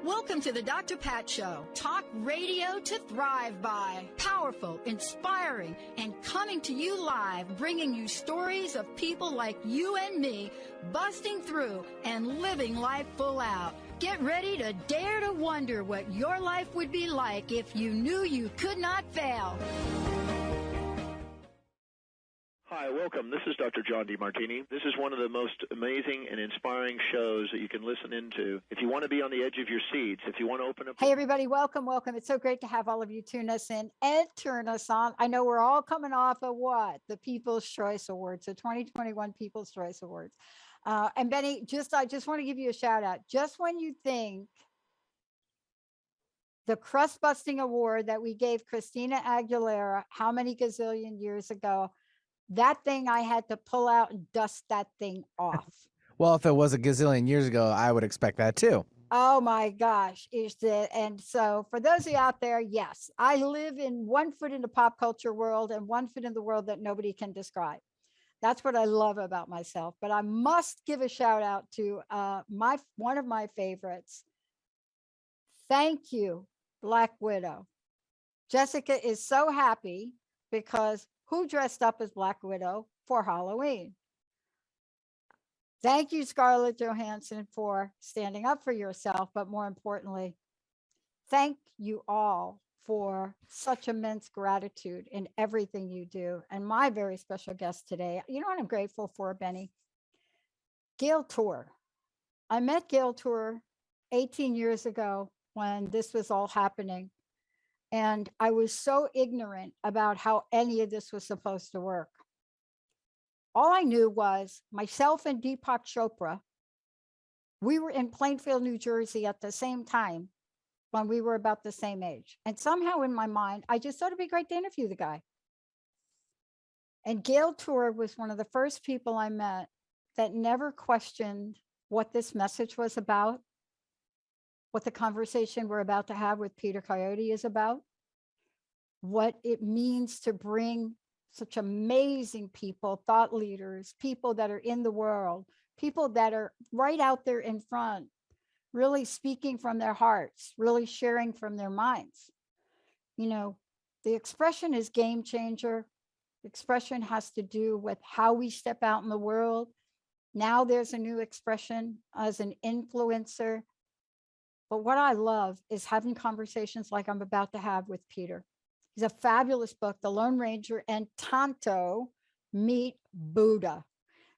Welcome to the Dr. Pat Show. Talk radio to thrive by. Powerful, inspiring, and coming to you live, bringing you stories of people like you and me, busting through and living life full out. Get ready to dare to wonder what your life would be like if you knew you could not fail. Hi, welcome. This is Dr. John DeMartini. This is one of the most amazing and inspiring shows that you can listen into. If you want to be on the edge of your seats, if you want to open up... Hey, everybody, welcome. It's so great to have all of you tune us in and turn us on. I know we're all coming off of what? The People's Choice Awards, the 2021 People's Choice Awards. And Benny, I just want to give you a shout out. Just when you think the crust busting award that we gave Christina Aguilera, how many gazillion years ago, that thing I had to pull out and dust that thing off. Well, if it was a gazillion years ago, I would expect that too. Oh my gosh. And so for those of you out there, yes, I live in 1 foot in the pop culture world and 1 foot in the world that nobody can describe. That's what I love about myself. But I must give a shout out to one of my favorites. Thank you, Black Widow. Jessica is so happy because who dressed up as Black Widow for Halloween? Thank you, Scarlett Johansson, for standing up for yourself. But more importantly, thank you all for such immense gratitude in everything you do. And my very special guest today, you know what I'm grateful for, Benny? Gail Tour. I met Gail Tour 18 years ago when this was all happening. And I was so ignorant about how any of this was supposed to work. All I knew was myself and Deepak Chopra, we were in Plainfield, New Jersey at the same time when we were about the same age. And somehow in my mind, I just thought it'd be great to interview the guy. And Gail Tour was one of the first people I met that never questioned what this message was about, what the conversation we're about to have with Peter Coyote is about, what it means to bring such amazing people, thought leaders, people that are in the world, people that are right out there in front, really speaking from their hearts, really sharing from their minds. You know, the expression is game changer. Expression has to do with how we step out in the world. Now there's a new expression as an influencer. But what I love is having conversations like I'm about to have with Peter. He's a fabulous book, The Lone Ranger and Tonto Meet Buddha.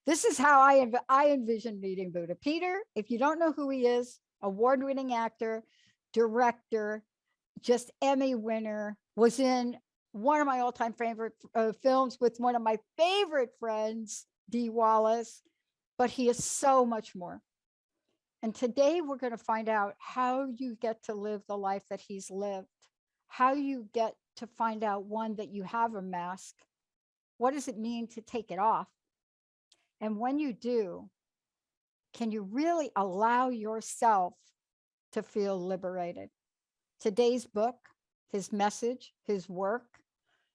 This is how I envision meeting Buddha. Peter, if you don't know who he is, award-winning actor, director, just Emmy winner, was in one of my all-time favorite films with one of my favorite friends, Dee Wallace, but he is so much more. And today we're going to find out how you get to live the life that he's lived, how you get to find out, one, that you have a mask. What does it mean to take it off? And when you do, can you really allow yourself to feel liberated? Today's book, his message, his work,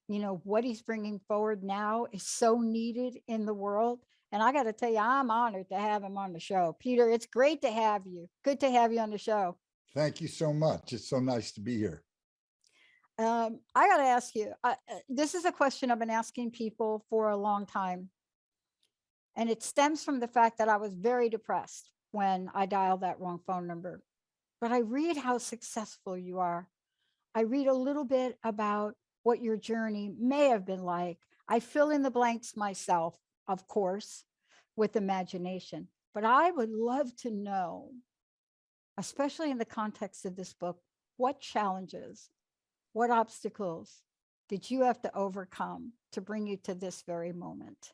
you know, what he's bringing forward now is so needed in the world. And I got to tell you, I'm honored to have him on the show. Peter, it's great to have you. Good to have you on the show. Thank you so much. It's so nice to be here. I got to ask you, this is a question I've been asking people for a long time. And it stems from the fact that I was very depressed when I dialed that wrong phone number. But I read how successful you are. I read a little bit about what your journey may have been like. I fill in the blanks myself, of course, with imagination. But I would love to know, especially in the context of this book, what challenges, what obstacles did you have to overcome to bring you to this very moment?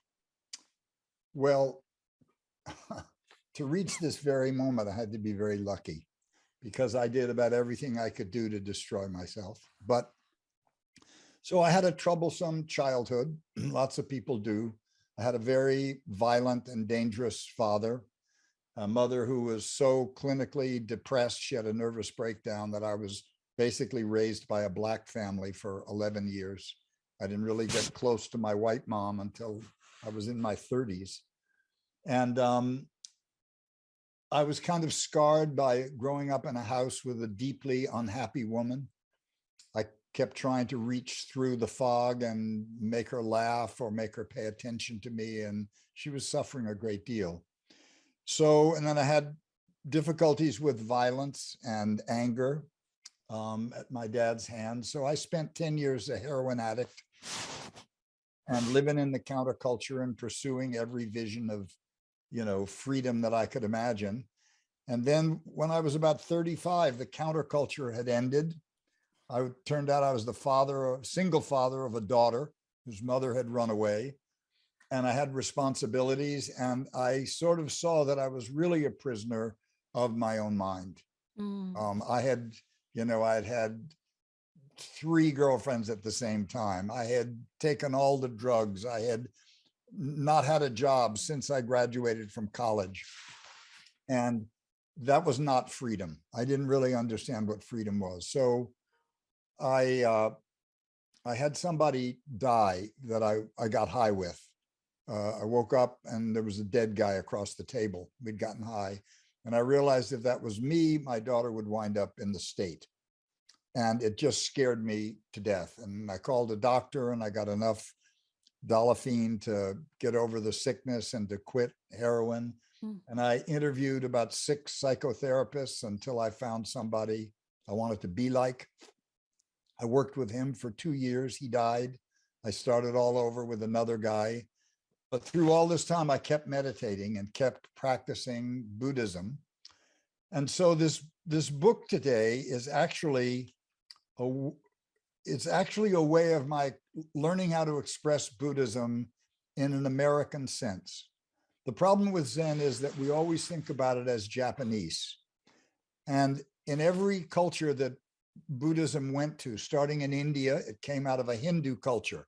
Well, to reach this very moment, I had to be very lucky because I did about everything I could do to destroy myself. But so I had a troublesome childhood. Lots of people do. I had a very violent and dangerous father, a mother who was so clinically depressed. She had a nervous breakdown that I was basically raised by a Black family for 11 years. I didn't really get close to my white mom until I was in my 30s. And I was kind of scarred by growing up in a house with a deeply unhappy woman. I kept trying to reach through the fog and make her laugh or make her pay attention to me, and she was suffering a great deal. So, and then I had difficulties with violence and anger at my dad's hands. So I spent 10 years a heroin addict and living in the counterculture and pursuing every vision of, freedom that I could imagine. And then when I was about 35, the counterculture had ended. Turned out I was the single father of a daughter whose mother had run away. And I had responsibilities. And I sort of saw that I was really a prisoner of my own mind. I had had 3 girlfriends at the same time. I had taken all the drugs. I had not had a job since I graduated from college. And that was not freedom. I didn't really understand what freedom was. So I had somebody die that I got high with. I woke up and there was a dead guy across the table. We'd gotten high. And I realized if that was me, my daughter would wind up in the state. And it just scared me to death. And I called a doctor and I got enough Dolafine to get over the sickness and to quit heroin. And I interviewed about 6 psychotherapists until I found somebody I wanted to be like. I worked with him for 2 years. He died. I started all over with another guy. But through all this time, I kept meditating and kept practicing Buddhism. And so this book today is actually a way of my learning how to express Buddhism in an American sense. The problem with Zen is that we always think about it as Japanese. And in every culture that Buddhism went to, starting in India, it came out of a Hindu culture.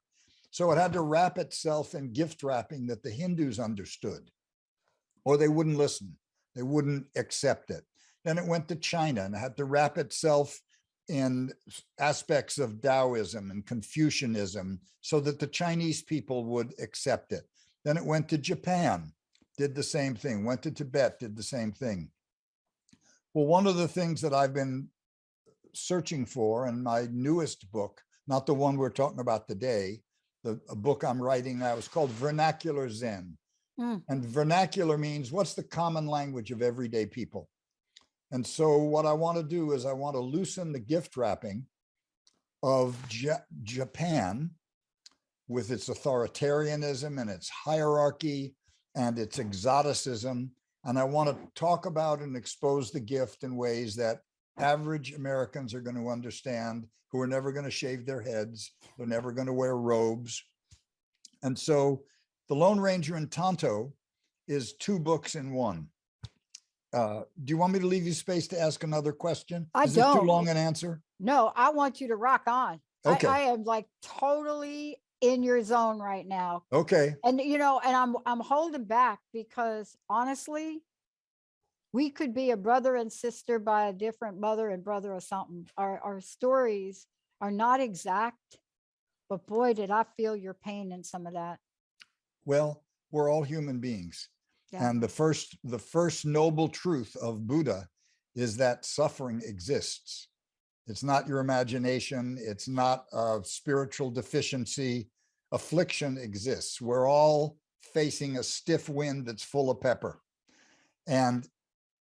So it had to wrap itself in gift wrapping that the Hindus understood, or they wouldn't listen. They wouldn't accept it. Then it went to China and it had to wrap itself in aspects of Taoism and Confucianism so that the Chinese people would accept it. Then it went to Japan, did the same thing, went to Tibet, did the same thing. Well, one of the things that I've been searching for in my newest book, not the one we're talking about today, a book I'm writing now, is called Vernacular Zen. And vernacular means what's the common language of everyday people. And so what I want to do is I want to loosen the gift wrapping of Japan with its authoritarianism and its hierarchy and its exoticism. And I want to talk about and expose the gift in ways that average Americans are going to understand, who are never going to shave their heads. They're never going to wear robes. And so The Lone Ranger and Tonto is 2 books in one. Do you want me to leave you space to ask another question? Is it too long an answer? No, I want you to rock on. Okay. I am like totally in your zone right now. Okay. And and I'm holding back because honestly, we could be a brother and sister by a different mother and brother or something. Our stories are not exact, but boy, did I feel your pain in some of that. Well, we're all human beings. Yeah. And the first noble truth of Buddha is that suffering exists. It's not your imagination. It's not a spiritual deficiency. Affliction exists. We're all facing a stiff wind that's full of pepper. And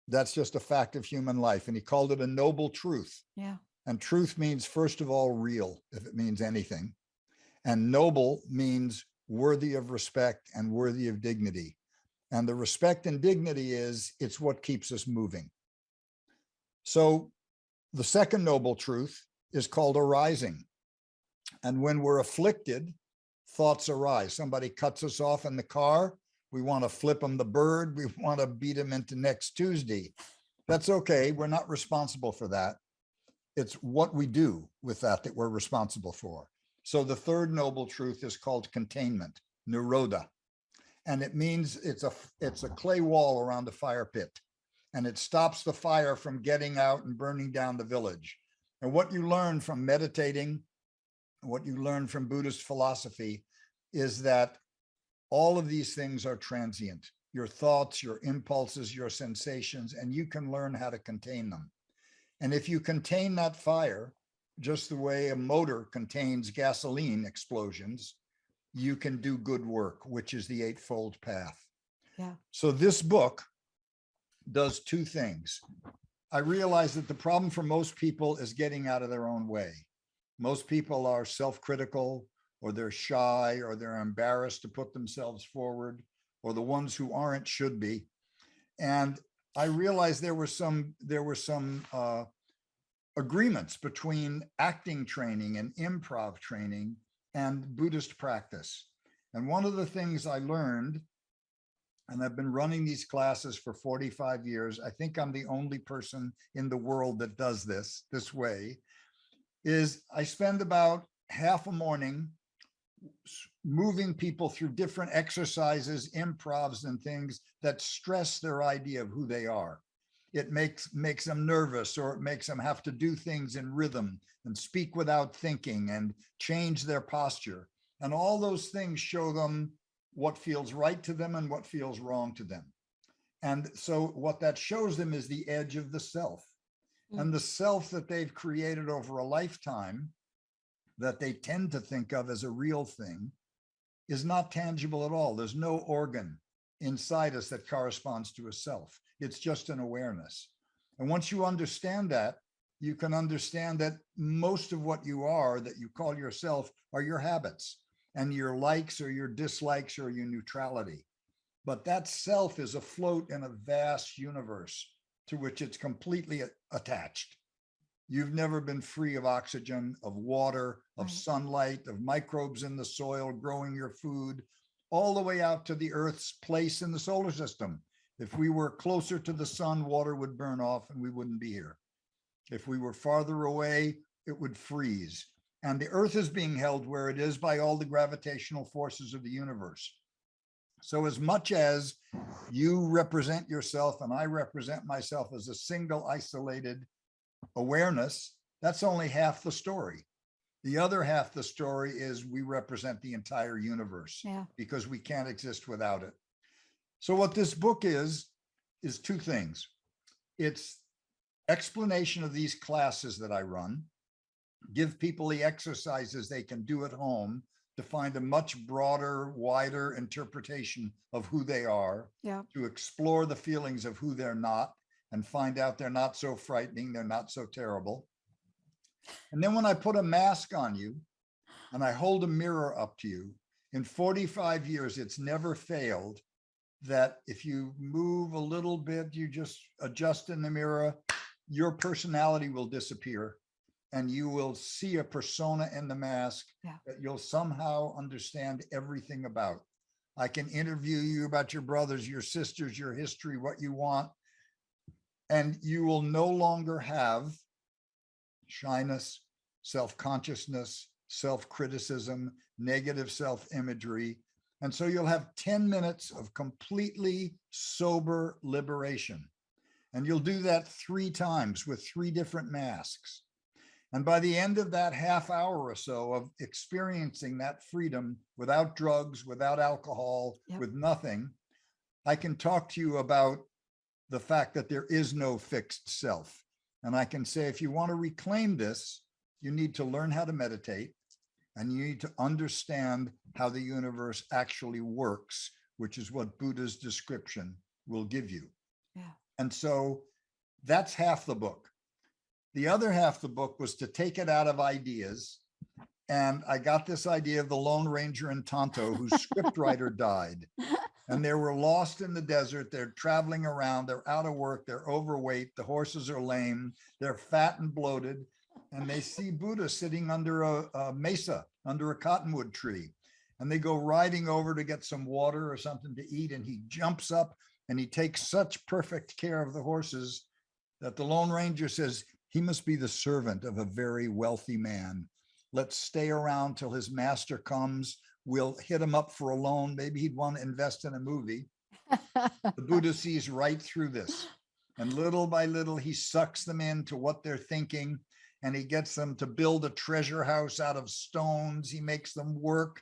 that's just a fact of human life. And he called it a noble truth. Yeah. And truth means, first of all, real, if it means anything. And noble means worthy of respect and worthy of dignity. And the respect and dignity it's what keeps us moving. So the second noble truth is called arising. And when we're afflicted, thoughts arise. Somebody cuts us off in the car. We want to flip them the bird. We want to beat them into next Tuesday. That's okay. We're not responsible for that. It's what we do with that we're responsible for. So the third noble truth is called Containment Naroda. And it means it's a clay wall around a fire pit. And it stops the fire from getting out and burning down the village. And what you learn from meditating, what you learn from Buddhist philosophy is that all of these things are transient. your thoughts, your impulses, your sensations, and you can learn how to contain them. And if you contain that fire, just the way a motor contains gasoline explosions, you can do good work, which is the Eightfold Path. Yeah. So this book does two things. I realize that the problem for most people is getting out of their own way. Most people are self-critical, or they're shy, or they're embarrassed to put themselves forward, or the ones who aren't should be. And I realized there were some agreements between acting training and improv training and Buddhist practice. And one of the things I learned, and I've been running these classes for 45 years, I think I'm the only person in the world that does this way, is I spend about half a morning moving people through different exercises, improvs, and things that stress their idea of who they are. It makes them nervous, or it makes them have to do things in rhythm and speak without thinking and change their posture. And all those things show them what feels right to them and what feels wrong to them. And so what that shows them is the edge of the self. And the self that they've created over a lifetime, that they tend to think of as a real thing, is not tangible at all. There's no organ inside us that corresponds to a self. It's just an awareness. And once you understand that, you can understand that most of what you are, that you call yourself, are your habits and your likes or your dislikes or your neutrality. But that self is afloat in a vast universe to which it's completely attached. You've never been free of oxygen, of water, of sunlight, of microbes in the soil, growing your food, all the way out to the Earth's place in the solar system. If we were closer to the sun, water would burn off and we wouldn't be here. If we were farther away, it would freeze. And the Earth is being held where it is by all the gravitational forces of the universe. So as much as you represent yourself and I represent myself as a single isolated awareness, that's only half the story. The other half the story is we represent the entire universe, because we can't exist without it. So what this book is two things. It's explanation of these classes that I run, give people the exercises they can do at home to find a much broader, wider interpretation of who they are, to explore the feelings of who they're not and find out they're not so frightening, they're not so terrible. And then when I put a mask on you and I hold a mirror up to you, in 45 years, it's never failed that if you move a little bit, you just adjust in the mirror, your personality will disappear. And you will see a persona in the mask that you'll somehow understand everything about. I can interview you about your brothers, your sisters, your history, what you want. And you will no longer have shyness, self-consciousness, self-criticism, negative self-imagery. And so you'll have 10 minutes of completely sober liberation. And you'll do that 3 times with 3 different masks. And by the end of that half hour or so of experiencing that freedom without drugs, without alcohol, with nothing, I can talk to you about the fact that there is no fixed self. And I can say, if you want to reclaim this, you need to learn how to meditate, and you need to understand how the universe actually works, which is what Buddha's description will give you. And so that's half the book. The other half of the book was to take it out of ideas. And I got this idea of the Lone Ranger and Tonto, whose scriptwriter died. And they were lost in the desert. They're traveling around. They're out of work. They're overweight. The horses are lame. They're fat and bloated. And they see Buddha sitting under a mesa, under a cottonwood tree. And they go riding over to get some water or something to eat. And he jumps up and he takes such perfect care of the horses that the Lone Ranger says, he must be the servant of a very wealthy man. Let's stay around till his master comes. We'll hit him up for a loan. Maybe he'd want to invest in a movie. The Buddha sees right through this. And little by little, he sucks them into what they're thinking. And he gets them to build a treasure house out of stones. He makes them work,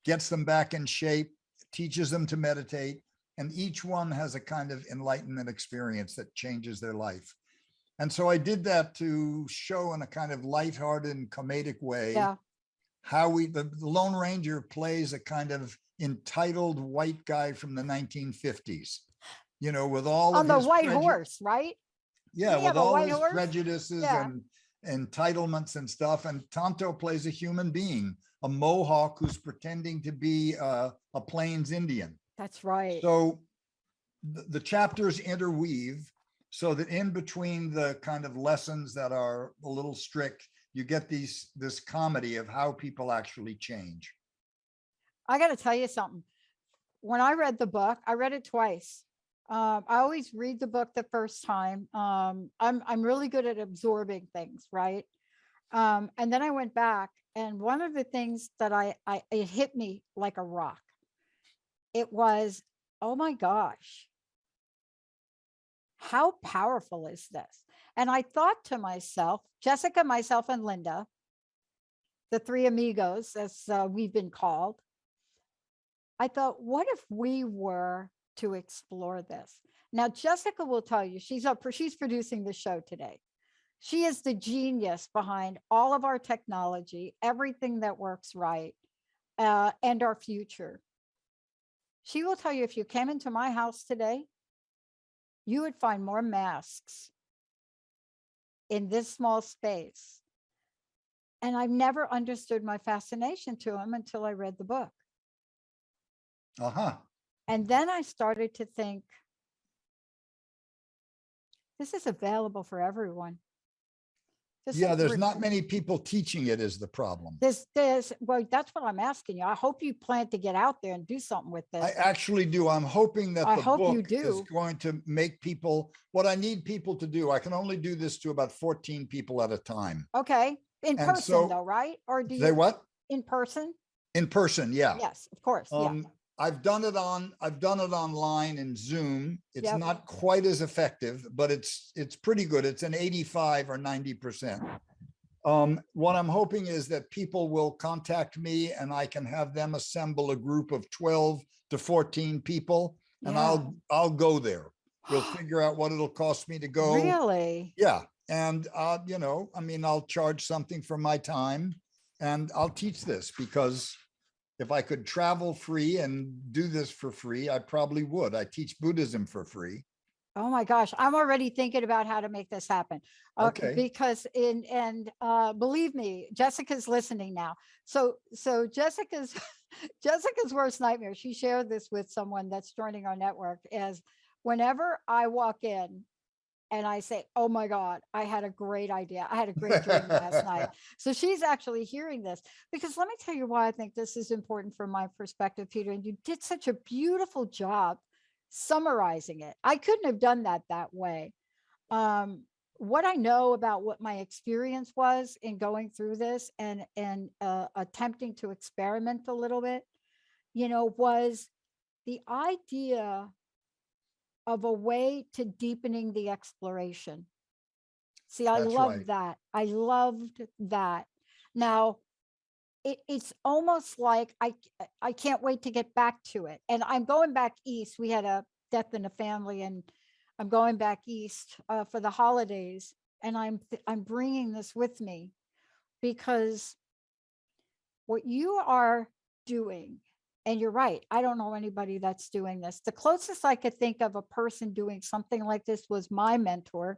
gets them back in shape, teaches them to meditate. and each one has a kind of enlightenment experience that changes their life. And so I did that to show in a kind of lighthearted and comedic way how the Lone Ranger plays a kind of entitled white guy from the 1950s, you know, with all on of the his white horse, right? yeah, Did he with have a all white his horse? prejudices Yeah. and entitlements and stuff. And Tonto plays a human being, a Mohawk who's pretending to be a Plains Indian. That's right. So the chapters interweave so that in between the kind of lessons that are a little strict, you get this comedy of how people actually change. I got to tell you something. When I read the book, I read it twice. I always read the book the first time. I'm really good at absorbing things, right? And then I went back, and one of the things that it hit me like a rock. It was, oh my gosh, how powerful is this? And I thought to myself, Jessica, myself, and Linda, the three amigos, as we've been called, I thought, what if we were to explore this? Now, Jessica will tell you, she's producing the show today. She is the genius behind all of our technology, everything that works right, and our future. She will tell you, if you came into my house today, you would find more masks in this small space. And I've never understood my fascination to them until I read the book. And then I started to think, this is available for everyone. There's not many people teaching it is the problem. Well, that's what I'm asking you. I hope you plan to get out there and do something with this. I actually do. I'm hoping that the book is going to make people, what I need people to do, I can only do this to about 14 people at a time. Okay. In person though, right? Or do you say what? In person? In person, yeah. Yes, of course. Yeah. I've done it online in Zoom. It's not quite as effective, but it's pretty good. It's an 85 or 90%. What I'm hoping is that people will contact me and I can have them assemble a group of 12 to 14 people, and I'll go there. We'll figure out what it'll cost me to go. Really? Yeah. And I'll charge something for my time, and I'll teach this, because if I could travel free and do this for free, I probably would. I teach Buddhism for free. Oh my gosh, I'm already thinking about how to make this happen. Okay. Because believe me, Jessica's listening now. So Jessica's worst nightmare, she shared this with someone that's joining our network, is whenever I walk in and I say, oh my God, I had a great idea. I had a great dream last night. So she's actually hearing this, because let me tell you why I think this is important from my perspective, Peter. And you did such a beautiful job summarizing it. I couldn't have done that way. What I know about what my experience was in going through this and attempting to experiment a little bit, was the idea of a way to deepening the exploration. See, I love that. I loved that. Now, it's almost like I can't wait to get back to it. And I'm going back east. We had a death in the family, and I'm going back east for the holidays. And I'm bringing this with me, because what you are doing, and you're right, I don't know anybody that's doing this. The closest I could think of a person doing something like this was my mentor,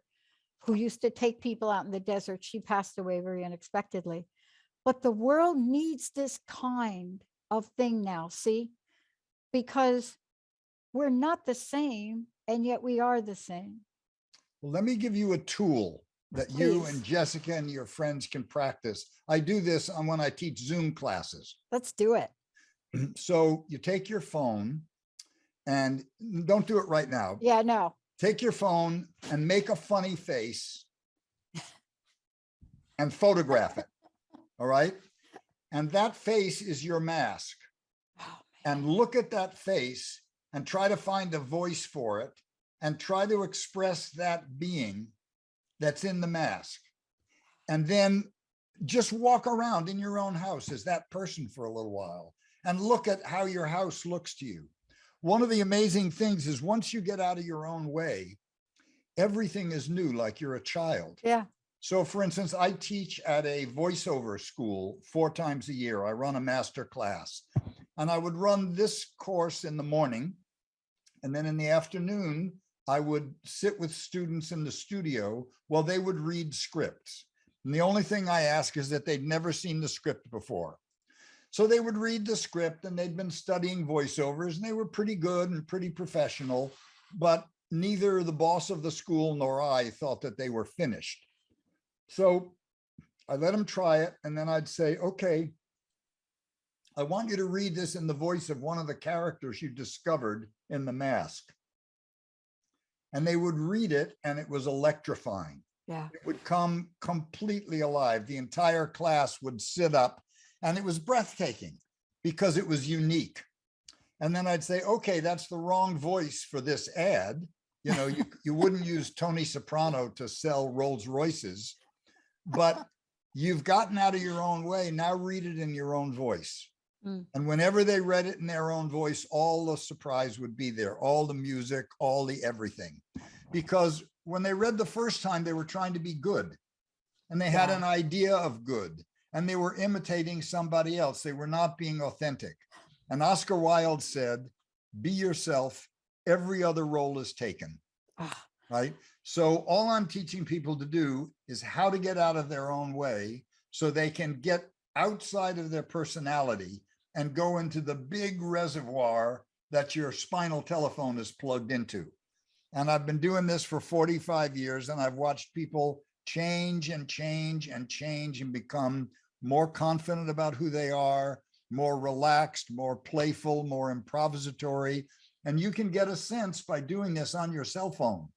who used to take people out in the desert. She passed away very unexpectedly. But the world needs this kind of thing now, see? Because we're not the same, and yet we are the same. Well, let me give you a tool that you and Jessica and your friends can practice. I do this when I teach Zoom classes. Let's do it. So you take your phone, and don't do it right now. Yeah, no. Take your phone and make a funny face and photograph it. All right. And that face is your mask. And look at that face and try to find a voice for it, and try to express that being that's in the mask. And then just walk around in your own house as that person for a little while, and look at how your house looks to you. one of the amazing things is once you get out of your own way, everything is new, like you're a child. Yeah. So for instance, I teach at a voiceover school 4 times a year. I run a master class, and I would run this course in the morning. And then in the afternoon, I would sit with students in the studio while they would read scripts. And the only thing I ask is that they'd never seen the script before. So they would read the script, and they'd been studying voiceovers, and they were pretty good and pretty professional, but neither the boss of the school nor I thought that they were finished. So I let them try it, and then I'd say, okay, I want you to read this in the voice of one of the characters you discovered in The Mask. And they would read it, and it was electrifying. Yeah. It would come completely alive. The entire class would sit up, and it was breathtaking because it was unique. And then I'd say, okay, that's the wrong voice for this ad. You know, you wouldn't use Tony Soprano to sell Rolls Royces, but you've gotten out of your own way. Now read it in your own voice. And whenever they read it in their own voice, all the surprise would be there, all the music, all the everything. Because when they read the first time, they were trying to be good, and they had an idea of good, and they were imitating somebody else. They were not being authentic. And Oscar Wilde said, be yourself, every other role is taken, right? So all I'm teaching people to do is how to get out of their own way so they can get outside of their personality and go into the big reservoir that your spinal telephone is plugged into. And I've been doing this for 45 years, and I've watched people change and change and change and become more confident about who they are, more relaxed, more playful, more improvisatory. And you can get a sense by doing this on your cell phone.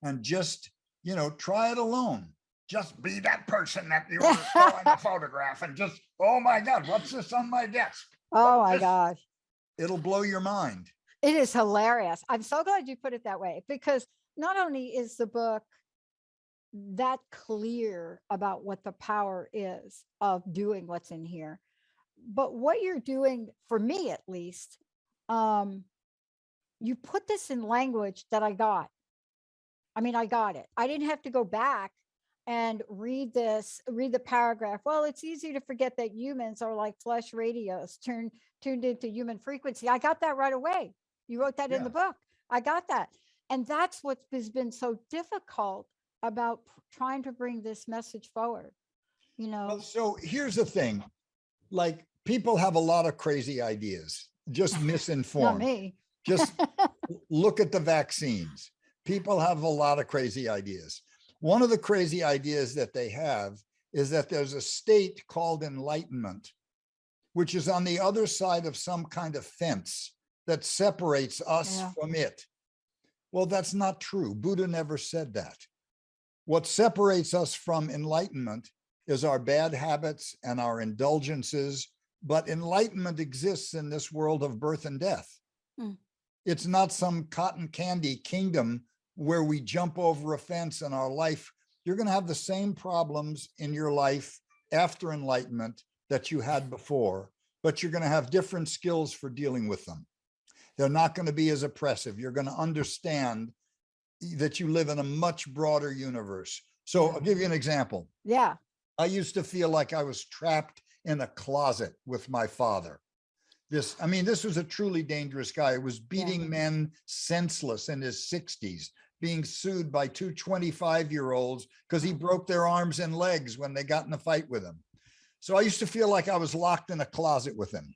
And just, you know, try it alone. Just be that person that you saw in the photograph, and just, oh my God, what's this on my desk? Oh my gosh. It'll blow your mind. It is hilarious. I'm so glad you put it that way, because not only is the book that clear about what the power is of doing what's in here, but what you're doing, for me at least, you put this in language that I got. I mean, I got it. I didn't have to go back and read the paragraph. Well, it's easy to forget that humans are like flesh radios tuned into human frequency. I got that right away. You wrote that in the book. I got that. And that's what has been so difficult about trying to bring this message forward, you know? Well, so here's the thing, like, people have a lot of crazy ideas, just misinformed. Not me. Just look at the vaccines. People have a lot of crazy ideas. One of the crazy ideas that they have is that there's a state called enlightenment, which is on the other side of some kind of fence that separates us from it. Well, that's not true. Buddha never said that. What separates us from enlightenment is our bad habits and our indulgences, but enlightenment exists in this world of birth and death. It's not some cotton candy kingdom where we jump over a fence in our life. You're going to have the same problems in your life after enlightenment that you had before, but you're going to have different skills for dealing with them. They're not going to be as oppressive. You're going to understand that you live in a much broader universe. So I'll give you an example. Yeah. I used to feel like I was trapped in a closet with my father. This was a truly dangerous guy. He was beating men senseless in his 60s, being sued by two 25-year-olds because he broke their arms and legs when they got in a fight with him. So I used to feel like I was locked in a closet with him.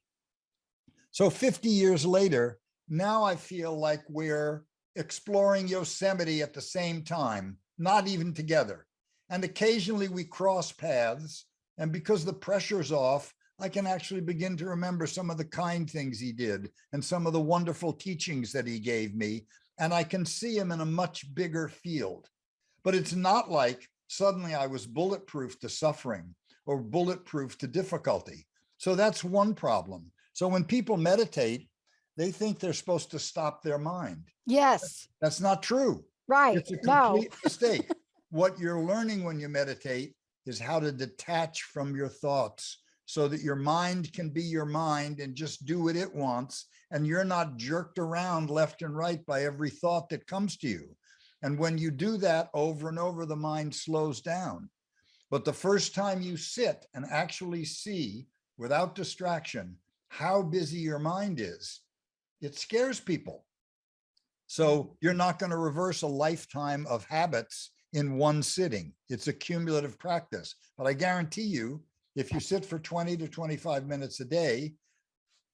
So 50 years later, now I feel like we're exploring Yosemite at the same time, not even together. And occasionally we cross paths, and because the pressure's off, I can actually begin to remember some of the kind things he did and some of the wonderful teachings that he gave me. And I can see him in a much bigger field. But it's not like suddenly I was bulletproof to suffering or bulletproof to difficulty. So that's one problem. So when people meditate, they think they're supposed to stop their mind. Yes. That's not true. Right. It's a complete mistake. What you're learning when you meditate is how to detach from your thoughts so that your mind can be your mind and just do what it wants. And you're not jerked around left and right by every thought that comes to you. And when you do that over and over, the mind slows down. But the first time you sit and actually see without distraction how busy your mind is, it scares people. So you're not going to reverse a lifetime of habits in one sitting. It's a cumulative practice. But I guarantee you, if you sit for 20 to 25 minutes a day,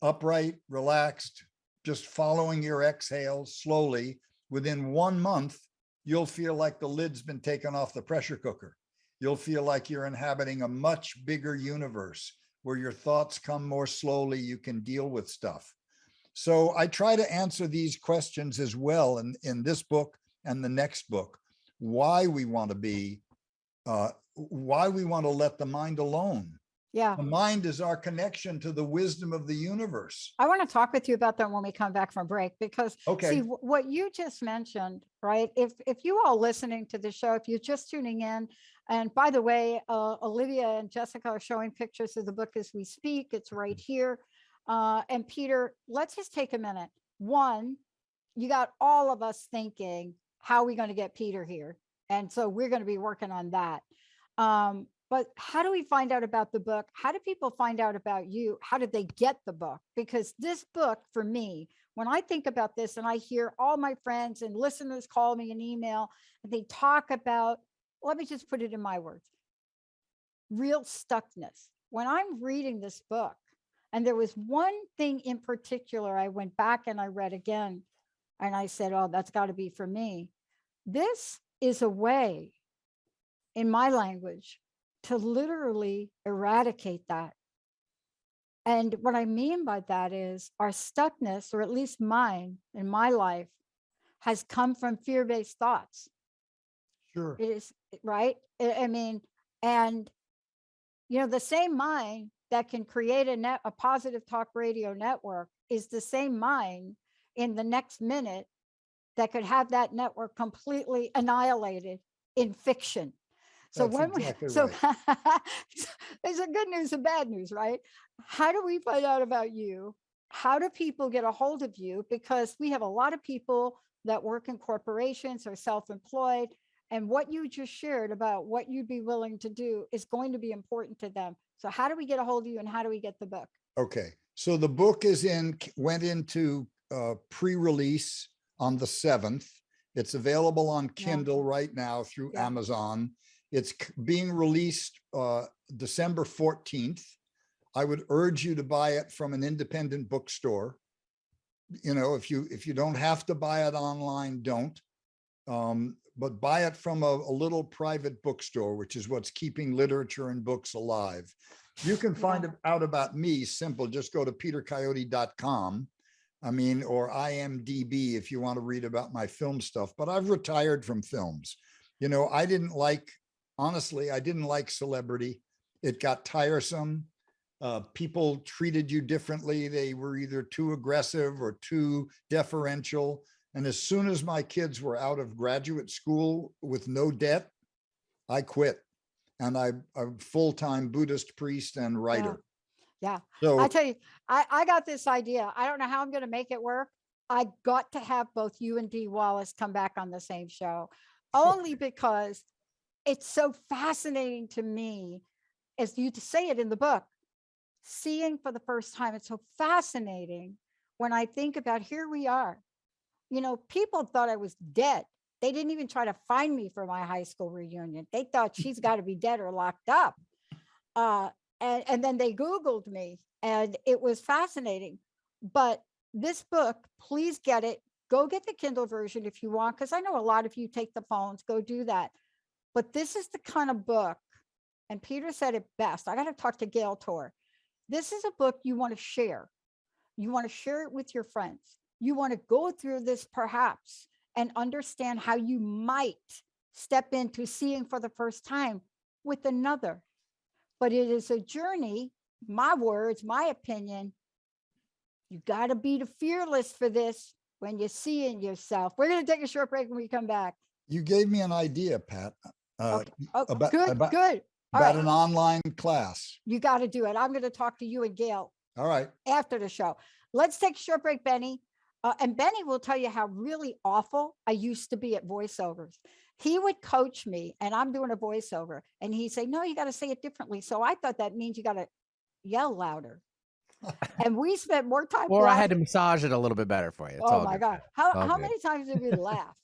upright, relaxed, just following your exhales slowly, within 1 month, you'll feel like the lid's been taken off the pressure cooker. You'll feel like you're inhabiting a much bigger universe where your thoughts come more slowly. You can deal with stuff. So I try to answer these questions as well in this book and the next book, why we want to be, why we want to let the mind alone. Yeah. The mind is our connection to the wisdom of the universe. I want to talk with you about that when we come back from break, because see what you just mentioned, right? If you all listening to the show, if you're just tuning in, and by the way, Olivia and Jessica are showing pictures of the book as we speak. It's right here. And Peter, let's just take a minute. One, you got all of us thinking, how are we going to get Peter here? And so we're going to be working on that. But how do we find out about the book? How do people find out about you? How did they get the book? Because this book, for me, when I think about this and I hear all my friends and listeners call me an email and they talk about, let me just put it in my words, real stuckness. When I'm reading this book, and there was one thing in particular, I went back and I read again, and I said, oh, that's got to be for me. This is a way, in my language, to literally eradicate that. And what I mean by that is our stuckness, or at least mine in my life, has come from fear-based thoughts. Sure. It is, right? I mean, and, you know, the same mind that can create a positive talk radio network is the same mind in the next minute that could have that network completely annihilated in fiction. So That's when exactly so right. there's a good news and bad news, right? How do we find out about you? How do people get a hold of you? Because we have a lot of people that work in corporations or self-employed, and what you just shared about what you'd be willing to do is going to be important to them. So how do we get a hold of you, and how do we get the book? Okay, so the book went into pre-release on the 7th. It's available on Kindle right now through Amazon. It's being released December 14th. I would urge you to buy it from an independent bookstore. You know, if you don't have to buy it online, don't. But buy it from a little private bookstore, which is what's keeping literature and books alive. You can find out about me, simple, just go to petercoyote.com. I mean, or IMDb if you want to read about my film stuff, but I've retired from films. You know, honestly, I didn't like celebrity. It got tiresome. People treated you differently. They were either too aggressive or too deferential. And as soon as my kids were out of graduate school with no debt, I quit. And I'm a full-time Buddhist priest and writer. Yeah. So I tell you, I got this idea. I don't know how I'm going to make it work. I got to have both you and Dee Wallace come back on the same show, only because it's so fascinating to me, as you say it in the book, seeing for the first time. It's so fascinating when I think about, here we are. You know, people thought I was dead. They didn't even try to find me for my high school reunion. They thought she's got to be dead or locked up. And then they Googled me, and it was fascinating. But this book, please get it. Go get the Kindle version if you want, because I know a lot of you take the phones, go do that. But this is the kind of book, and Peter said it best. I got to talk to Gail Tor. This is a book you want to share. You want to share it with your friends. You want to go through this perhaps and understand how you might step into seeing for the first time with another. But it is a journey, my words, my opinion. You got to be fearless for this when you see in yourself. We're going to take a short break when we come back. you gave me an idea, Pat. Okay. Good. All about right. an online class. You got to do it. I'm going to talk to you and Gail All right. after the show. Let's take a short break, Benny. And Benny will tell you how really awful I used to be at voiceovers. He would coach me and I'm doing a voiceover and he'd say, no, you got to say it differently. So I thought that means you got to yell louder. And we spent more time. Or I had to massage it a little bit better for you. It's Oh all my good. God. How many times did we laugh?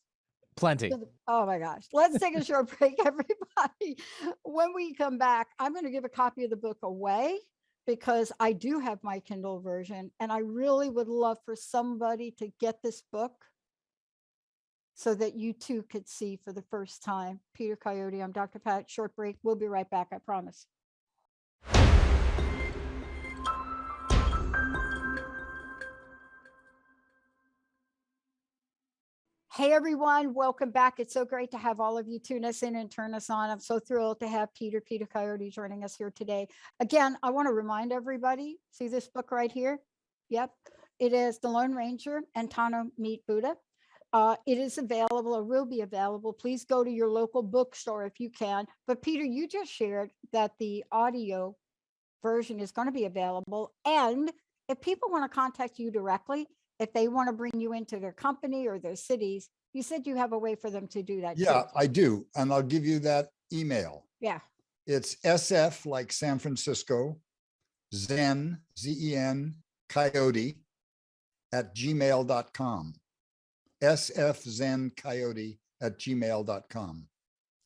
Plenty. Oh my gosh. Let's take a short break, everybody. When we come back, I'm going to give a copy of the book away because I do have my Kindle version and I really would love for somebody to get this book so that you too could see for the first time. Peter Coyote, I'm Dr. Pat. Short break. We'll be right back, I promise. Hey everyone, welcome back. It's so great to have all of you tune us in and turn us on. I'm so thrilled to have Peter Coyote joining us here today. Again, I want to remind everybody, see this book right here? Yep, it is The Lone Ranger and Tonto Meet Buddha. It is available or will be available. Please go to your local bookstore if you can. But Peter, you just shared that the audio version is going to be available. And if people want to contact you directly, if they want to bring you into their company or their cities, you said you have a way for them to do that. Yeah, too. I do. And I'll give you that email. Yeah. It's SF like San Francisco, Zen, Z-E-N, Coyote at gmail.com. sfzencoyote@gmail.com.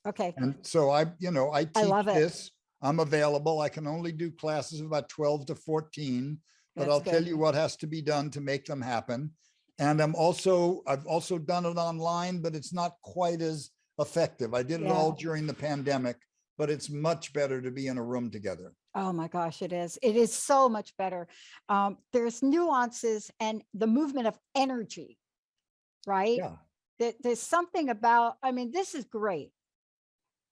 Okay. And so I teach love it. this. I'm available. I can only do classes of about 12 to 14, but That's I'll good. tell you what has to be done to make them happen. And I've also done it online, but it's not quite as effective. I did it all during the pandemic, but it's much better to be in a room together. Oh my gosh, it is. It is so much better. There's nuances and the movement of energy, right? Yeah. There's something about, I mean, this is great,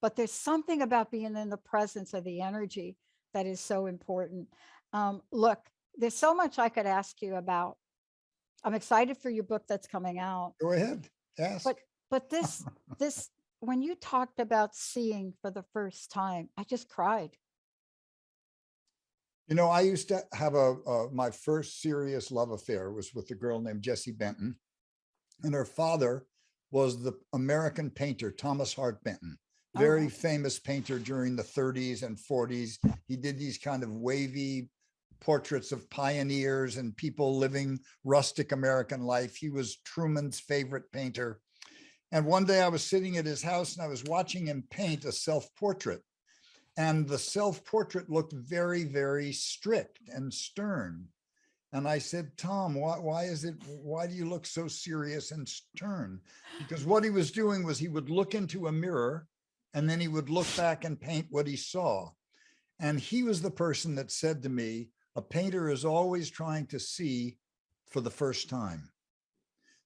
but there's something about being in the presence of the energy that is so important. Look, there's so much I could ask you about. I'm excited for your book that's coming out. Go ahead. Ask. But this when you talked about seeing for the first time, I just cried. You know, I used to have my first serious love affair was with a girl named Jessie Benton, and her father was the American painter Thomas Hart Benton, very famous painter during the 30s and 40s. He did these kind of wavy portraits of pioneers and people living rustic American life. He was Truman's favorite painter. And one day I was sitting at his house and I was watching him paint a self-portrait. And the self-portrait looked very, very strict and stern. And I said, Tom, why do you look so serious and stern? Because what he was doing was he would look into a mirror and then he would look back and paint what he saw. And he was the person that said to me, a painter is always trying to see for the first time.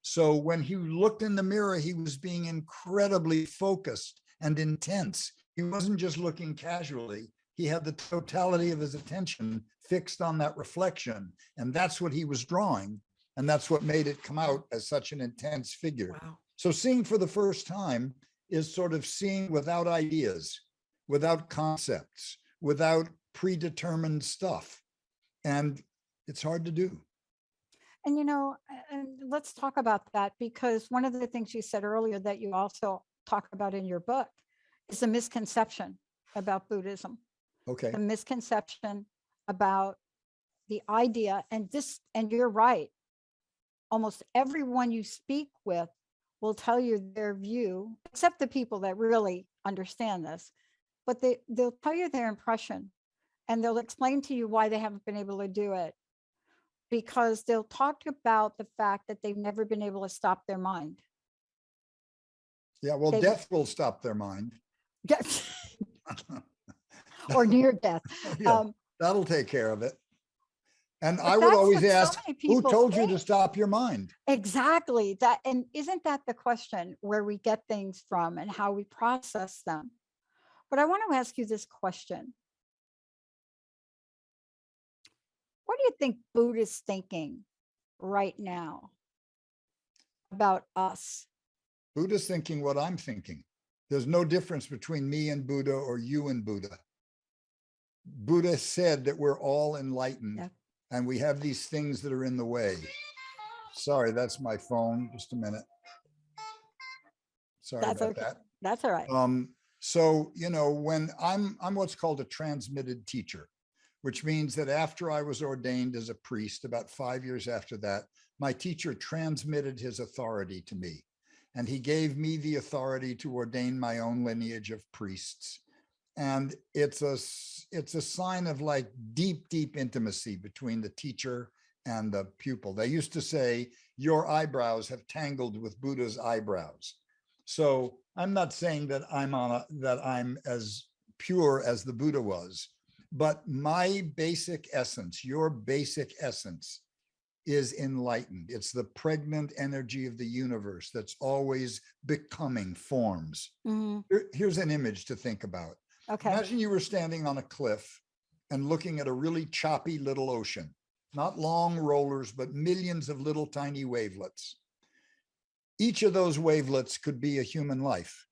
So when he looked in the mirror, he was being incredibly focused and intense. He wasn't just looking casually. He had the totality of his attention fixed on that reflection. And that's what he was drawing. And that's what made it come out as such an intense figure. Wow. So seeing for the first time is sort of seeing without ideas, without concepts, without predetermined stuff. And it's hard to do. And, and let's talk about that, because one of the things you said earlier that you also talk about in your book is the misconception about Buddhism. Okay. The misconception about the idea, and you're right. Almost everyone you speak with will tell you their view, except the people that really understand this, but they'll tell you their impression and they'll explain to you why they haven't been able to do it, because they'll talk about the fact that they've never been able to stop their mind. Yeah, well, death will stop their mind. Or near death. Yeah, that'll take care of it. And I would that's always what so ask, many who people told you to think. stop your mind? Exactly. And isn't that the question, where we get things from and how we process them? But I want to ask you this question. What do you think Buddhists thinking right now about us? Buddha's thinking what I'm thinking. There's no difference between me and Buddha or you and Buddha. Buddha said that we're all enlightened, Yep. and we have these things that are in the way. Sorry, that's my phone. Just a minute. Sorry That's about okay. that. That's all right. So, you know, when I'm what's called a transmitted teacher, which means that after I was ordained as a priest, about 5 years after that, my teacher transmitted his authority to me. And he gave me the authority to ordain my own lineage of priests. And it's a sign of like deep, deep intimacy between the teacher and the pupil. They used to say, your eyebrows have tangled with Buddha's eyebrows. So I'm not saying that I'm as pure as the Buddha was, but my basic essence, your basic essence, is enlightened. It's the pregnant energy of the universe that's always becoming forms. Mhm. Here's an image to think about. Okay. Imagine you were standing on a cliff and looking at a really choppy little ocean, not long rollers, but millions of little tiny wavelets. Each of those wavelets could be a human life.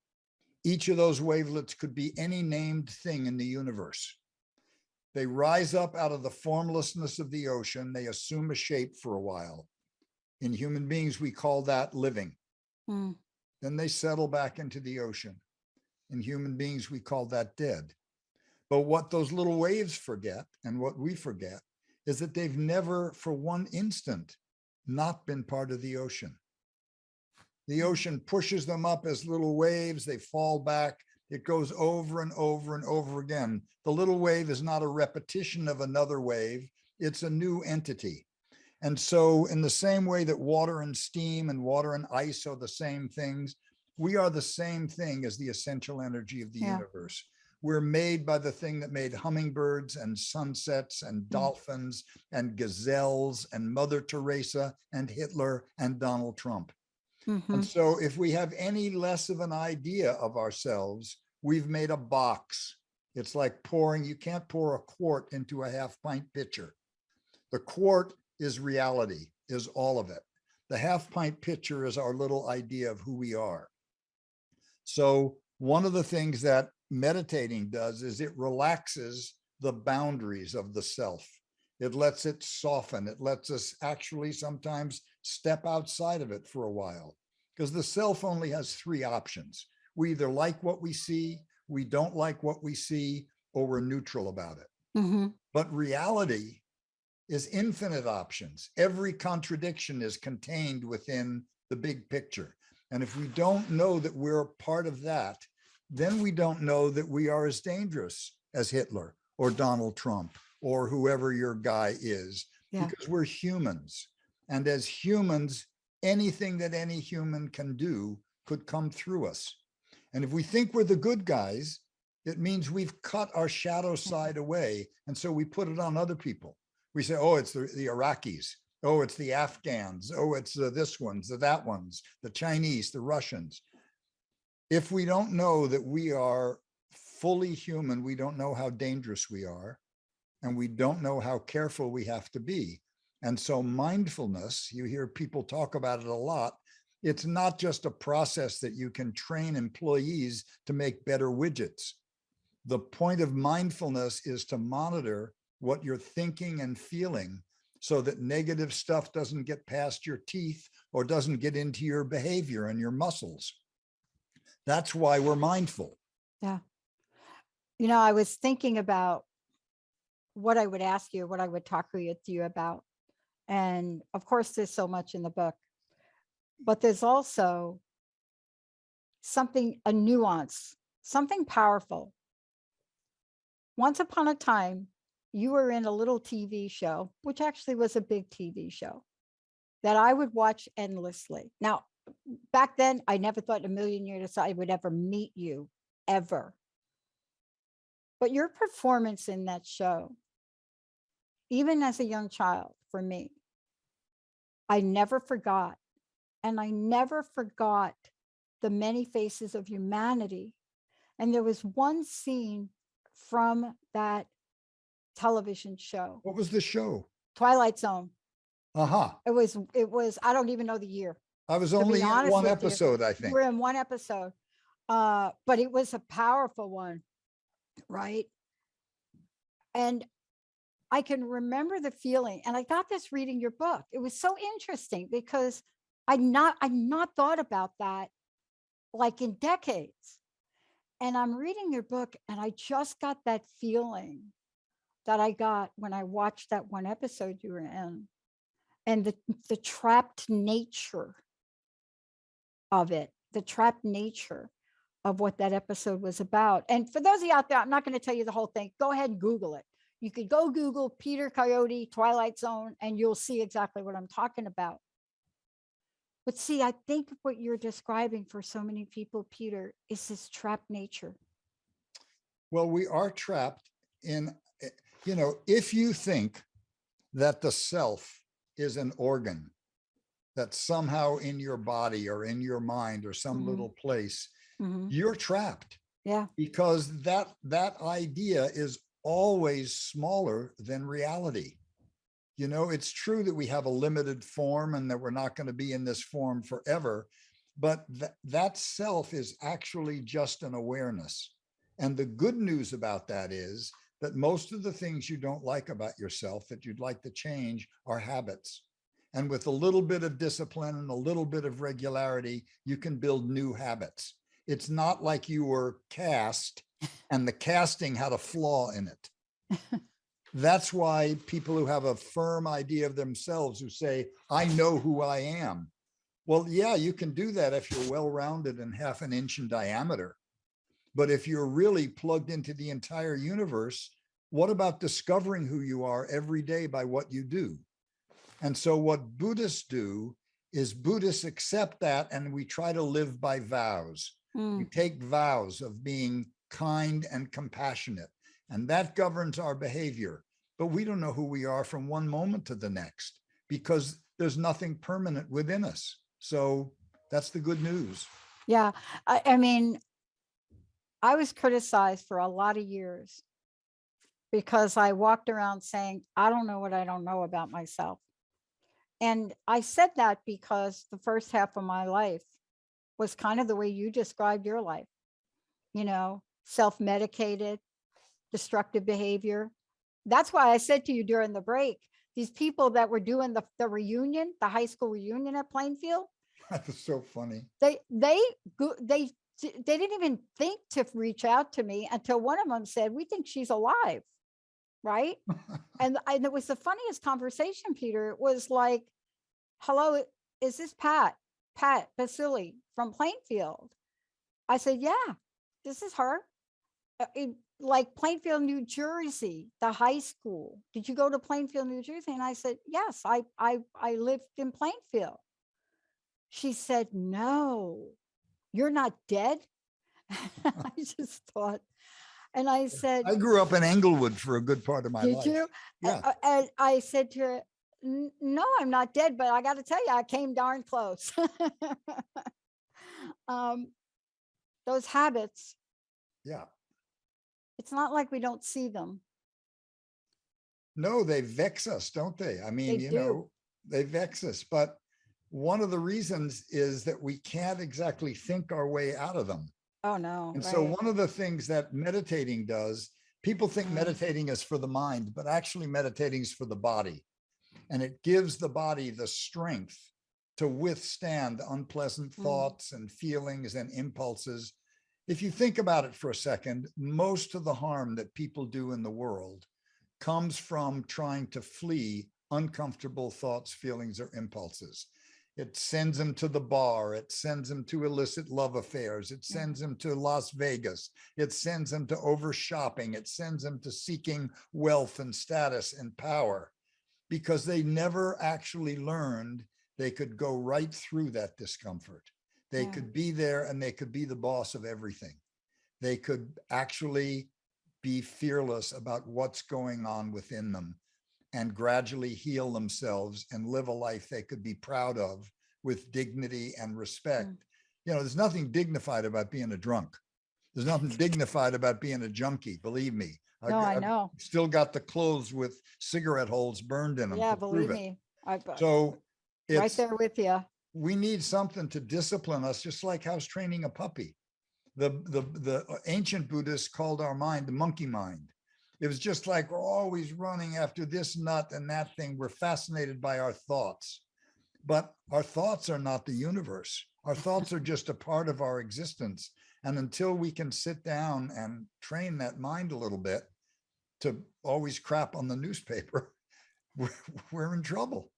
Each of those wavelets could be any named thing in the universe. They rise up out of the formlessness of the ocean. They assume a shape for a while. In human beings, we call that living. Mm. Then they settle back into the ocean. In human beings, we call that dead. But what those little waves forget, and what we forget, is that they've never for one instant not been part of the ocean. The ocean pushes them up as little waves. They fall back. It goes over and over and over again. The little wave is not a repetition of another wave. It's a new entity. And so in the same way that water and steam and water and ice are the same things, we are the same thing as the essential energy of the universe. We're made by the thing that made hummingbirds and sunsets and dolphins and gazelles and Mother Teresa and Hitler and Donald Trump. Mhm. And so if we have any less of an idea of ourselves, we've made a box. It's like pouring, you can't pour a quart into a half-pint pitcher. The quart is reality, is all of it. The half-pint pitcher is our little idea of who we are. So one of the things that meditating does is it relaxes the boundaries of the self. It lets it soften. It lets us actually sometimes step outside of it for a while, because the self only has three options. We either like what we see, we don't like what we see, or we're neutral about it. Mhm. But reality is infinite options. Every contradiction is contained within the big picture. And if we don't know that we're part of that, then we don't know that we are as dangerous as Hitler or Donald Trump or whoever your guy is, because we're humans. And as humans, anything that any human can do could come through us. And if we think we're the good guys, it means we've cut our shadow side away. And so we put it on other people. We say, oh, it's the Iraqis. Oh, it's the Afghans. Oh, it's this ones, the that ones, the Chinese, the Russians. If we don't know that we are fully human, we don't know how dangerous we are, and we don't know how careful we have to be. And so mindfulness, you hear people talk about it a lot. It's not just a process that you can train employees to make better widgets. The point of mindfulness is to monitor what you're thinking and feeling so that negative stuff doesn't get past your teeth or doesn't get into your behavior and your muscles. That's why we're mindful. Yeah. You know, I was thinking about what I would ask you, what I would talk with you about. And of course, there's so much in the book, but there's also something, a nuance, something powerful. Once upon a time, you were in a little TV show, which actually was a big TV show that I would watch endlessly. Now, back then, I never thought in a million years I would ever meet you, ever. But your performance in that show, even as a young child, for me, I never forgot. And I never forgot the many faces of humanity. And there was one scene from that television show. What was the show? Twilight Zone. Uh-huh. It was, I don't even know the year. I was only in one episode, I think. We're in one episode. But it was a powerful one, right? And I can remember the feeling, and I got this reading your book. It was so interesting because I'd not thought about that like in decades. And I'm reading your book, and I just got that feeling that I got when I watched that one episode you were in, and the trapped nature of it, the trapped nature of what that episode was about. And for those of you out there, I'm not going to tell you the whole thing. Go ahead and Google it. You could go Google Peter Coyote, Twilight Zone, and you'll see exactly what I'm talking about. But see, I think what you're describing for so many people, Peter, is this trapped nature. Well, we are trapped in, if you think that the self is an organ that's somehow in your body or in your mind or some little place, you're trapped. Yeah. Because that idea is always smaller than reality. It's true that we have a limited form and that we're not going to be in this form forever, but that self is actually just an awareness. And the good news about that is that most of the things you don't like about yourself that you'd like to change are habits. And with a little bit of discipline and a little bit of regularity, you can build new habits. It's not like you were cast and the casting had a flaw in it. That's why people who have a firm idea of themselves, who say, I know who I am. Well, yeah, you can do that if you're well-rounded and half an inch in diameter. But if you're really plugged into the entire universe, what about discovering who you are every day by what you do? And so what Buddhists do is Buddhists accept that, and we try to live by vows. We take vows of being kind and compassionate, and that governs our behavior. But we don't know who we are from one moment to the next because there's nothing permanent within us. So that's the good news. Yeah. I mean, I was criticized for a lot of years because I walked around saying, I don't know what I don't know about myself. And I said that because the first half of my life was kind of the way you described your life, self-medicated, destructive behavior. That's why I said to you during the break, these people that were doing the reunion, the high school reunion at Plainfield. That was so funny. They didn't even think to reach out to me until one of them said, we think she's alive. Right. And it was the funniest conversation, Peter. It was like, hello, is this Pat Basili from Plainfield? I said, yeah, this is her. Like Plainfield, New Jersey, the high school. Did you go to Plainfield, New Jersey? And I said, yes, I lived in Plainfield. She said, no, you're not dead. I just thought, and I said, I grew up in Englewood for a good part of my life. Did you? Yeah. And I said to her, no, I'm not dead, but I got to tell you, I came darn close. Those habits. Yeah. It's not like we don't see them. No, they vex us, don't they? I mean, they vex us. But one of the reasons is that we can't exactly think our way out of them. Oh, no. And so one of the things that meditating does, people think meditating is for the mind, but actually meditating is for the body. And it gives the body the strength to withstand unpleasant thoughts and feelings and impulses. If you think about it for a second, most of the harm that people do in the world comes from trying to flee uncomfortable thoughts, feelings, or impulses. It sends them to the bar. It sends them to illicit love affairs. It sends them to Las Vegas. It sends them to over shopping. It sends them to seeking wealth and status and power, because they never actually learned they could go right through that discomfort. They could be there and they could be the boss of everything. They could actually be fearless about what's going on within them and gradually heal themselves and live a life they could be proud of with dignity and respect. There's nothing dignified about being a drunk. There's nothing dignified about being a junkie, believe me. No, I know. I've still got the clothes with cigarette holes burned in them. Yeah, to believe prove it. me. So it's right there with you. We need something to discipline us, just like house training a puppy. The ancient Buddhists called our mind the monkey mind. It was just like we're always running after this nut and that thing. We're fascinated by our thoughts, but our thoughts are not the universe. Our thoughts are just a part of our existence. And until we can sit down and train that mind a little bit to always crap on the newspaper, we're in trouble.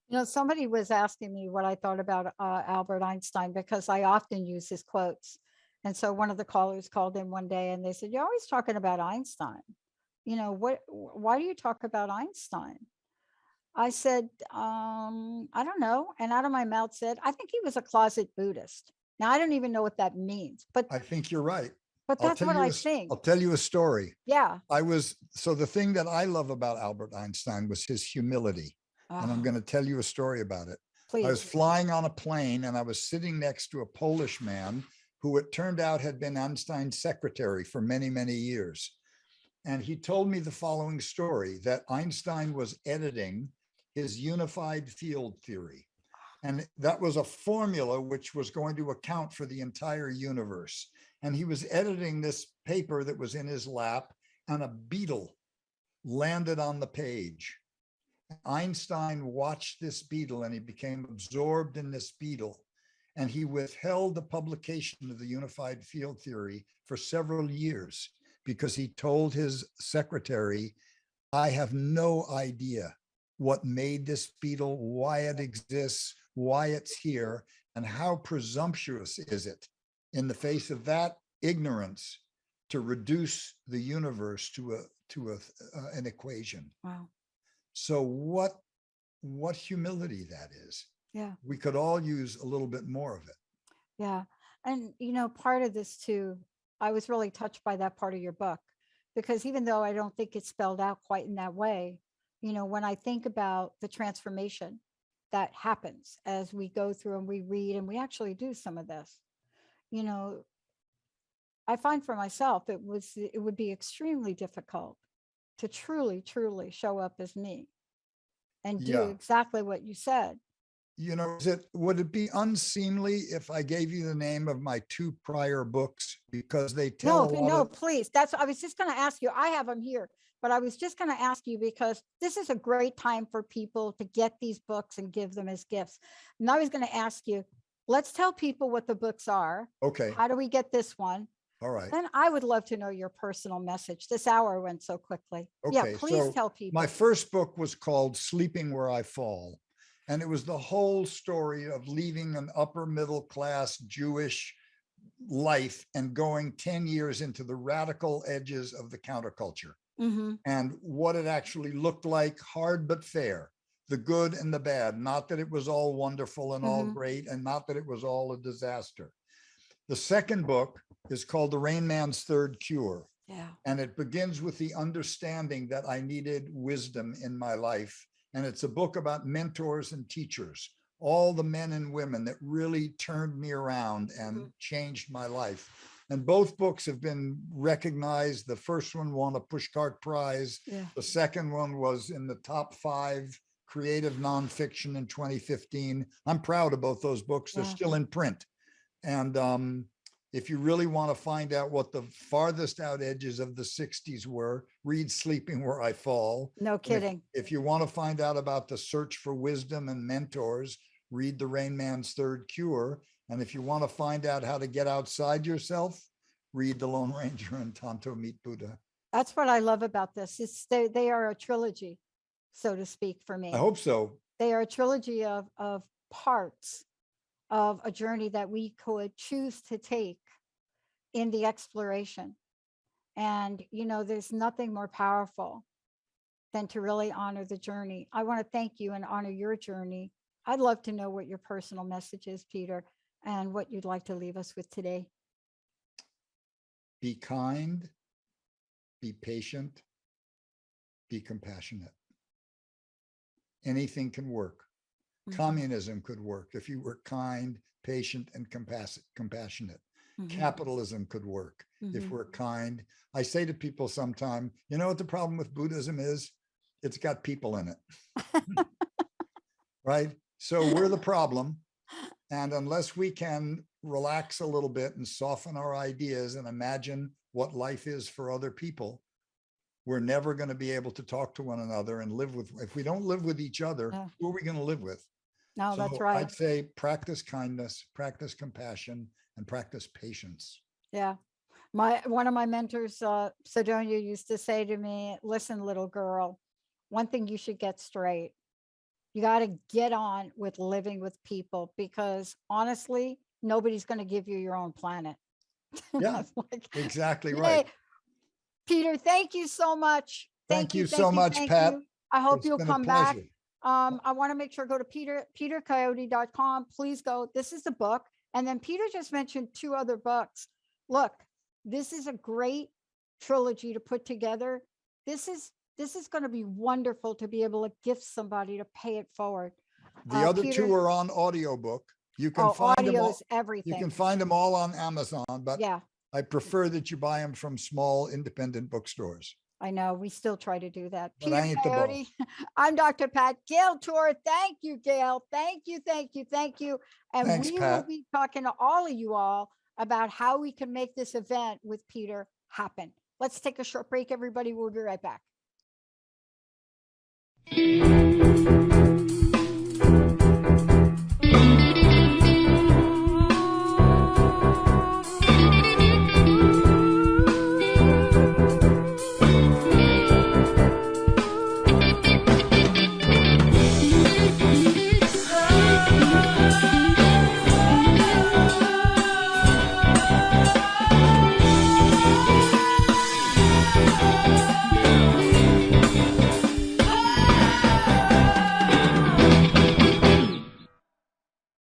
You know, somebody was asking me what I thought about Albert Einstein, because I often use his quotes. And so one of the callers called in one day and they said, "You're always talking about Einstein. You know, why do you talk about Einstein?" I said, I don't know. And out of my mouth said, I think he was a closet Buddhist. Now, I don't even know what that means, but I think you're right. that's what I think. I'll tell you a story. Yeah. So the thing that I love about Albert Einstein was his humility. And I'm going to tell you a story about it. Please. I was flying on a plane and I was sitting next to a Polish man who it turned out had been Einstein's secretary for many, many years. And he told me the following story, that Einstein was editing his unified field theory. And that was a formula which was going to account for the entire universe. And he was editing this paper that was in his lap, and a beetle landed on the page. Einstein watched this beetle and he became absorbed in this beetle. And he withheld the publication of the unified field theory for several years because he told his secretary, "I have no idea what made this beetle, why it exists, why it's here, and how presumptuous is it in the face of that ignorance to reduce the universe to an equation." Wow. So what humility that is. Yeah. We could all use a little bit more of it. Yeah. And, you know, part of this too, I was really touched by that part of your book, because even though I don't think it's spelled out quite in that way, you know, when I think about the transformation that happens as we go through and we read and we actually do some of this, you know, I find for myself, it would be extremely difficult to truly, truly show up as me and do exactly what you said. You know, would it be unseemly if I gave you the name of my 2 prior books, because they tell please. I was just going to ask you. I have them here, but I was just going to ask you because this is a great time for people to get these books and give them as gifts. And I was going to ask you, let's tell people what the books are. Okay. How do we get this one? All right. Then I would love to know your personal message. This hour went so quickly. Okay, Yeah, please tell people. My first book was called Sleeping Where I Fall. And it was the whole story of leaving an upper middle class Jewish life and going 10 years into the radical edges of the counterculture. Mm-hmm. And what it actually looked like, hard but fair, the good and the bad, not that it was all wonderful and all great, and not that it was all a disaster. The second book is called The Rain Man's Third Cure. Yeah. And it begins with the understanding that I needed wisdom in my life. And it's a book about mentors and teachers, all the men and women that really turned me around and changed my life. And both books have been recognized. The first one won a Pushcart Prize. Yeah. The second one was in the top 5 creative nonfiction in 2015. I'm proud of both those books. They're still in print. And if you really want to find out what the farthest out edges of the 60s were, read Sleeping Where I Fall. No kidding. If you want to find out about the search for wisdom and mentors, read The Rain Man's Third Cure. And if you want to find out how to get outside yourself, read The Lone Ranger and Tonto Meet Buddha. That's what I love about this. They are a trilogy, so to speak, for me. I hope so. They are a trilogy of parts of a journey that we could choose to take in the exploration. And, you know, there's nothing more powerful than to really honor the journey. I want to thank you and honor your journey. I'd love to know what your personal message is, Peter, and what you'd like to leave us with today. Be kind, be patient, be compassionate. Anything can work. Communism could work if you were kind, patient, and compassionate. Capitalism could work if we're kind. I say to people sometime, you know what the problem with Buddhism is? It's got people in it. Right? So we're the problem. And unless we can relax a little bit and soften our ideas and imagine what life is for other people, we're never going to be able to talk to one another and live with, if we don't live with each other, who are we going to live with? No, So that's right. I'd say practice kindness, practice compassion, and practice patience. Yeah. One of my mentors, Sidonia, used to say to me, listen, little girl, one thing you should get straight. You got to get on with living with people, because honestly, nobody's going to give you your own planet. Yeah, like, exactly yay. right. Peter, thank you so much. Thank you so much, Pat. You. I hope It's you'll been a come back. pleasure. I want to make sure, go to petercoyote.com. Please go. This is the book. And then Peter just mentioned 2 other books. Look, this is a great trilogy to put together. This is going to be wonderful to be able to gift somebody to pay it forward. The other Peter, 2 are on audiobook. You can find them all, everything. You can find them all on Amazon, but yeah, I prefer that you buy them from small independent bookstores. I know, we still try to do that. But I ain't the boss. I'm Dr. Pat. Gail Tor, thank you, Gail. Thank you. And Thanks, we Pat. will be talking to all of you all about how we can make this event with Peter happen. Let's take a short break, everybody. We'll be right back.